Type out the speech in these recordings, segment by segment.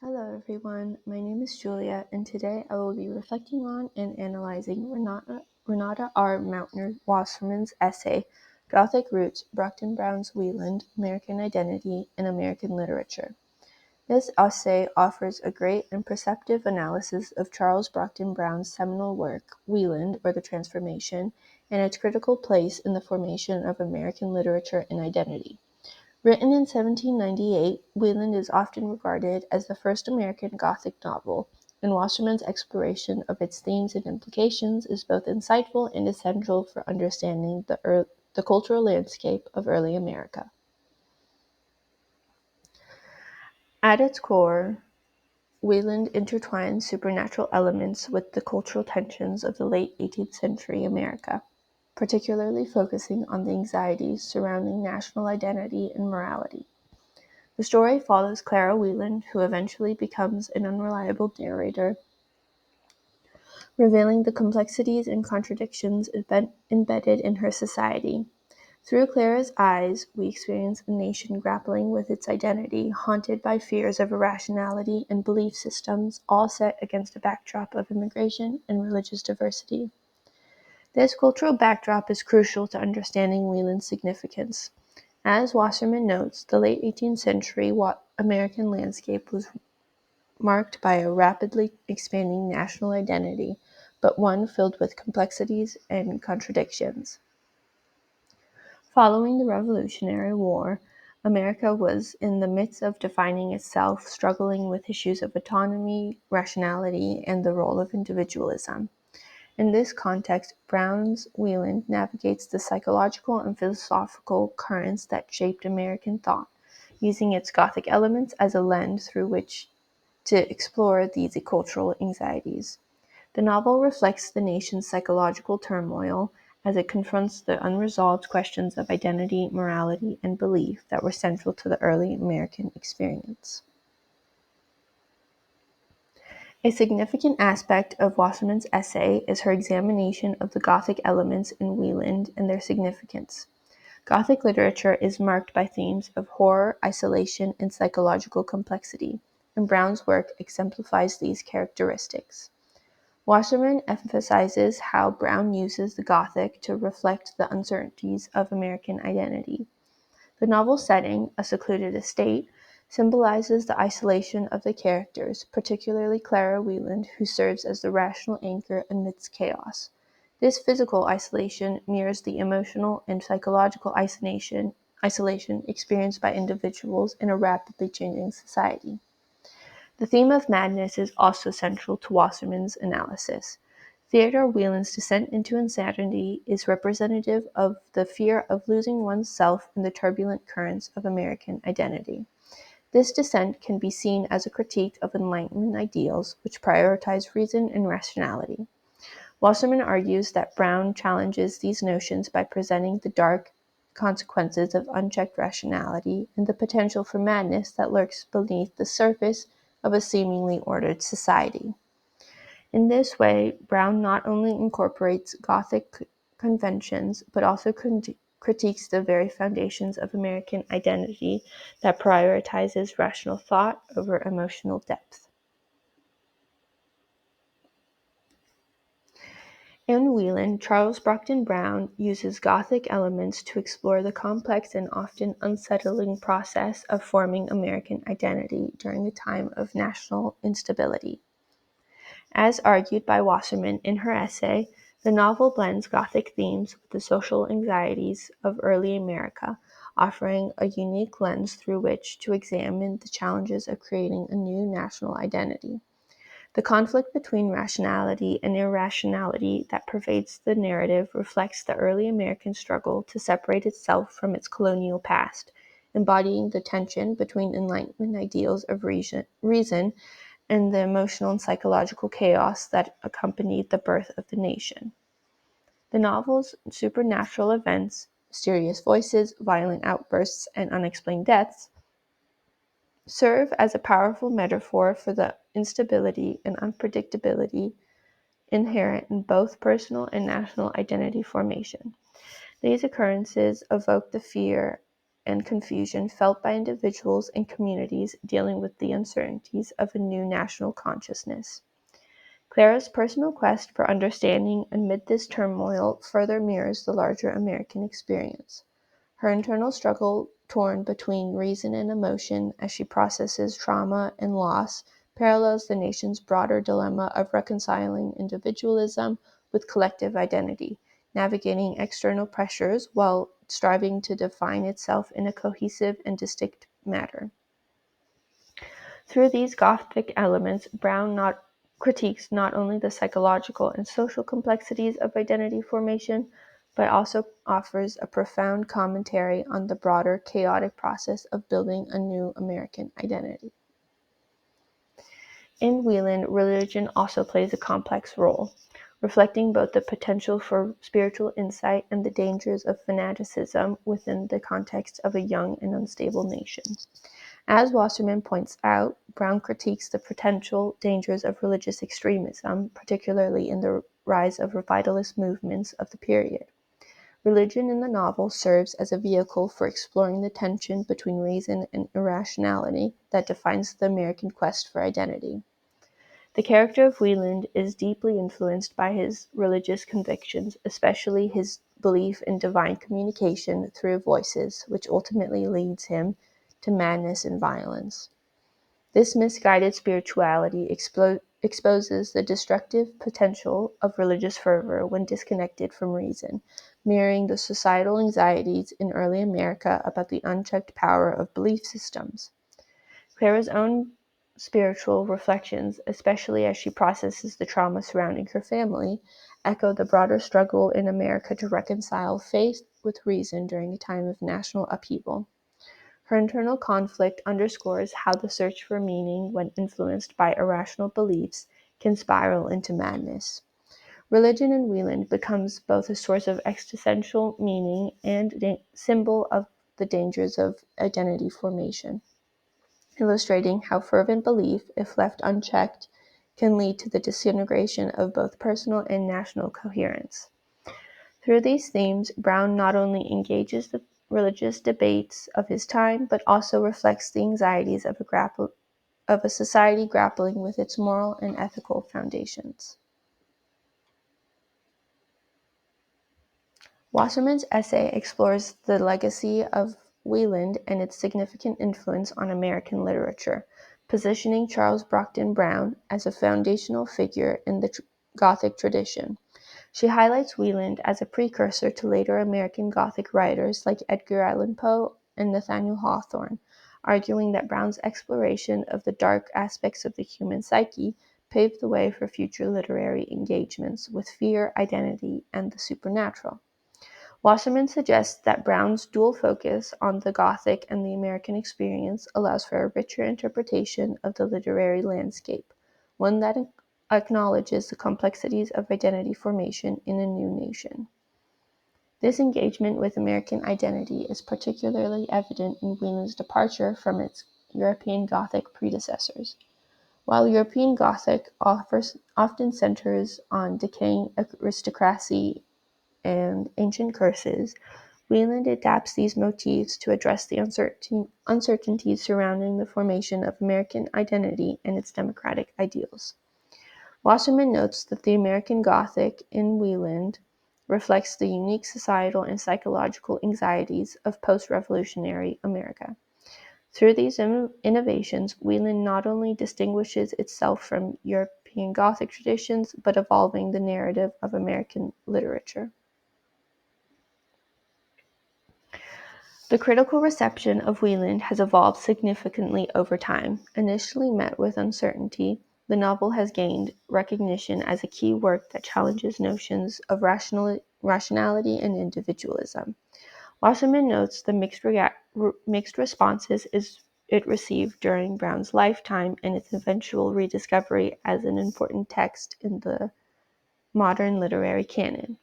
Hello everyone, my name is Julia, and today I will be reflecting on and analyzing Renata R. Mountner Wasserman's essay, Gothic Roots, Brockden Brown's Wieland, American Identity in American Literature. This essay offers a great and perceptive analysis of Charles Brockden Brown's seminal work, Wieland, or the Transformation, and its critical place in the formation of American literature and identity. Written in 1798, Wieland is often regarded as the first American Gothic novel, and Wasserman's exploration of its themes and implications is both insightful and essential for understanding the cultural landscape of early America. At its core, Wieland intertwines supernatural elements with the cultural tensions of the late 18th century America, particularly focusing on the anxieties surrounding national identity and morality. The story follows Clara Wieland, who eventually becomes an unreliable narrator, revealing the complexities and contradictions embedded in her society. Through Clara's eyes, we experience a nation grappling with its identity, haunted by fears of irrationality and belief systems, all set against a backdrop of immigration and religious diversity. This cultural backdrop is crucial to understanding Wieland's significance. As Wasserman notes, the late 18th century American landscape was marked by a rapidly expanding national identity, but one filled with complexities and contradictions. Following the Revolutionary War, America was in the midst of defining itself, struggling with issues of autonomy, rationality, and the role of individualism. In this context, Brown's Wieland navigates the psychological and philosophical currents that shaped American thought, using its Gothic elements as a lens through which to explore these cultural anxieties. The novel reflects the nation's psychological turmoil as it confronts the unresolved questions of identity, morality, and belief that were central to the early American experience. A significant aspect of Wasserman's essay is her examination of the Gothic elements in Wieland and their significance. Gothic literature is marked by themes of horror, isolation, and psychological complexity, and Brown's work exemplifies these characteristics. Wasserman emphasizes how Brown uses the Gothic to reflect the uncertainties of American identity. The novel's setting, a secluded estate, symbolizes the isolation of the characters, particularly Clara Wieland, who serves as the rational anchor amidst chaos. This physical isolation mirrors the emotional and psychological isolation experienced by individuals in a rapidly changing society. The theme of madness is also central to Wasserman's analysis. Theodore Wieland's descent into insanity is representative of the fear of losing one's self in the turbulent currents of American identity. This descent can be seen as a critique of Enlightenment ideals, which prioritize reason and rationality. Wasserman argues that Brown challenges these notions by presenting the dark consequences of unchecked rationality and the potential for madness that lurks beneath the surface of a seemingly ordered society. In this way, Brown not only incorporates Gothic conventions, but also critiques the very foundations of American identity that prioritizes rational thought over emotional depth. In Wieland, Charles Brockden Brown uses Gothic elements to explore the complex and often unsettling process of forming American identity during a time of national instability. As argued by Wasserman in her essay, the novel blends Gothic themes with the social anxieties of early America, offering a unique lens through which to examine the challenges of creating a new national identity. The conflict between rationality and irrationality that pervades the narrative reflects the early American struggle to separate itself from its colonial past, embodying the tension between Enlightenment ideals of reason and the emotional and psychological chaos that accompanied the birth of the nation. The novel's supernatural events, mysterious voices, violent outbursts, and unexplained deaths serve as a powerful metaphor for the instability and unpredictability inherent in both personal and national identity formation. These occurrences evoke the fear and confusion felt by individuals and communities dealing with the uncertainties of a new national consciousness. Clara's personal quest for understanding amid this turmoil further mirrors the larger American experience. Her internal struggle, torn between reason and emotion as she processes trauma and loss, parallels the nation's broader dilemma of reconciling individualism with collective identity, navigating external pressures while striving to define itself in a cohesive and distinct manner. Through these Gothic elements, Brown critiques not only the psychological and social complexities of identity formation, but also offers a profound commentary on the broader chaotic process of building a new American identity. In Wieland, religion also plays a complex role, reflecting both the potential for spiritual insight and the dangers of fanaticism within the context of a young and unstable nation. As Wasserman points out, Brown critiques the potential dangers of religious extremism, particularly in the rise of revivalist movements of the period. Religion in the novel serves as a vehicle for exploring the tension between reason and irrationality that defines the American quest for identity. The character of Wieland is deeply influenced by his religious convictions, especially his belief in divine communication through voices, which ultimately leads him to madness and violence. This misguided spirituality exposes the destructive potential of religious fervor when disconnected from reason, mirroring the societal anxieties in early America about the unchecked power of belief systems. Clara's own spiritual reflections, especially as she processes the trauma surrounding her family, echo the broader struggle in America to reconcile faith with reason during a time of national upheaval. Her internal conflict underscores how the search for meaning, when influenced by irrational beliefs, can spiral into madness. Religion in Wieland becomes both a source of existential meaning and a symbol of the dangers of identity formation, illustrating how fervent belief, if left unchecked, can lead to the disintegration of both personal and national coherence. Through these themes, Brown not only engages the religious debates of his time, but also reflects the anxieties of a society grappling with its moral and ethical foundations. Wasserman's essay explores the legacy of Wieland and its significant influence on American literature, positioning Charles Brockden Brown as a foundational figure in the Gothic tradition. She highlights Wieland as a precursor to later American Gothic writers like Edgar Allan Poe and Nathaniel Hawthorne, arguing that Brown's exploration of the dark aspects of the human psyche paved the way for future literary engagements with fear, identity, and the supernatural. Wasserman suggests that Brown's dual focus on the Gothic and the American experience allows for a richer interpretation of the literary landscape, one that acknowledges the complexities of identity formation in a new nation. This engagement with American identity is particularly evident in Wieland's departure from its European Gothic predecessors. While European Gothic often centers on decaying aristocracy and ancient curses, Wieland adapts these motifs to address the uncertainties surrounding the formation of American identity and its democratic ideals. Wasserman notes that the American Gothic in Wieland reflects the unique societal and psychological anxieties of post-revolutionary America. Through these innovations, Wieland not only distinguishes itself from European Gothic traditions, but evolving the narrative of American literature. The critical reception of Wieland has evolved significantly over time. Initially met with uncertainty, the novel has gained recognition as a key work that challenges notions of rationality and individualism. Wasserman notes the mixed responses it received during Brown's lifetime and its eventual rediscovery as an important text in the modern literary canon.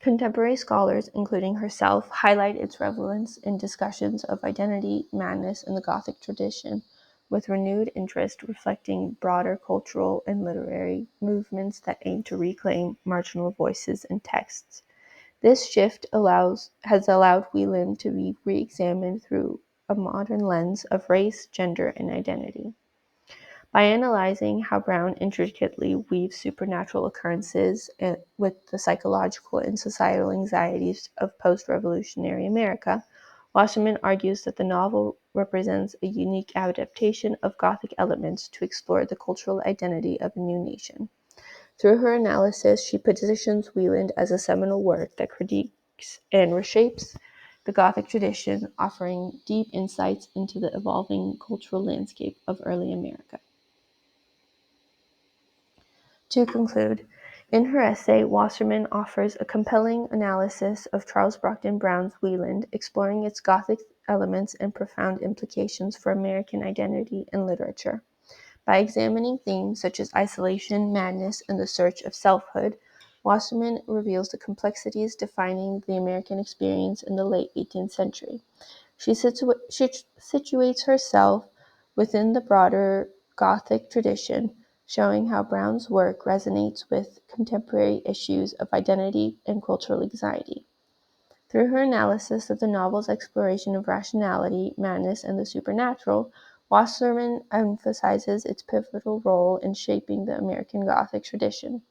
Contemporary scholars, including herself, highlight its relevance in discussions of identity, madness, and the Gothic tradition, with renewed interest reflecting broader cultural and literary movements that aim to reclaim marginal voices and texts. This shift has allowed Wieland to be re-examined through a modern lens of race, gender, and identity. By analyzing how Brown intricately weaves supernatural occurrences with the psychological and societal anxieties of post-revolutionary America, Wasserman argues that the novel represents a unique adaptation of Gothic elements to explore the cultural identity of a new nation. Through her analysis, she positions Wieland as a seminal work that critiques and reshapes the Gothic tradition, offering deep insights into the evolving cultural landscape of early America. To conclude, in her essay, Wasserman offers a compelling analysis of Charles Brockden Brown's Wieland, exploring its Gothic elements and profound implications for American identity and literature. By examining themes such as isolation, madness, and the search of selfhood, Wasserman reveals the complexities defining the American experience in the late 18th century. She situates herself within the broader Gothic tradition, showing how Brown's work resonates with contemporary issues of identity and cultural anxiety. Through her analysis of the novel's exploration of rationality, madness, and the supernatural, Wasserman emphasizes its pivotal role in shaping the American Gothic tradition.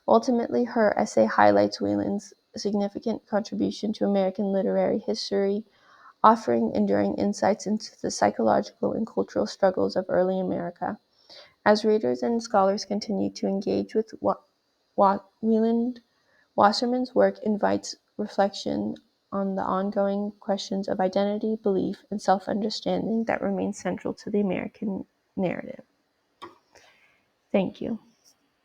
Ultimately, her essay highlights Wieland's significant contribution to American literary history, offering enduring insights into the psychological and cultural struggles of early America. As readers and scholars continue to engage with Wieland, Wasserman's work invites reflection on the ongoing questions of identity, belief, and self-understanding that remain central to the American narrative. Thank you.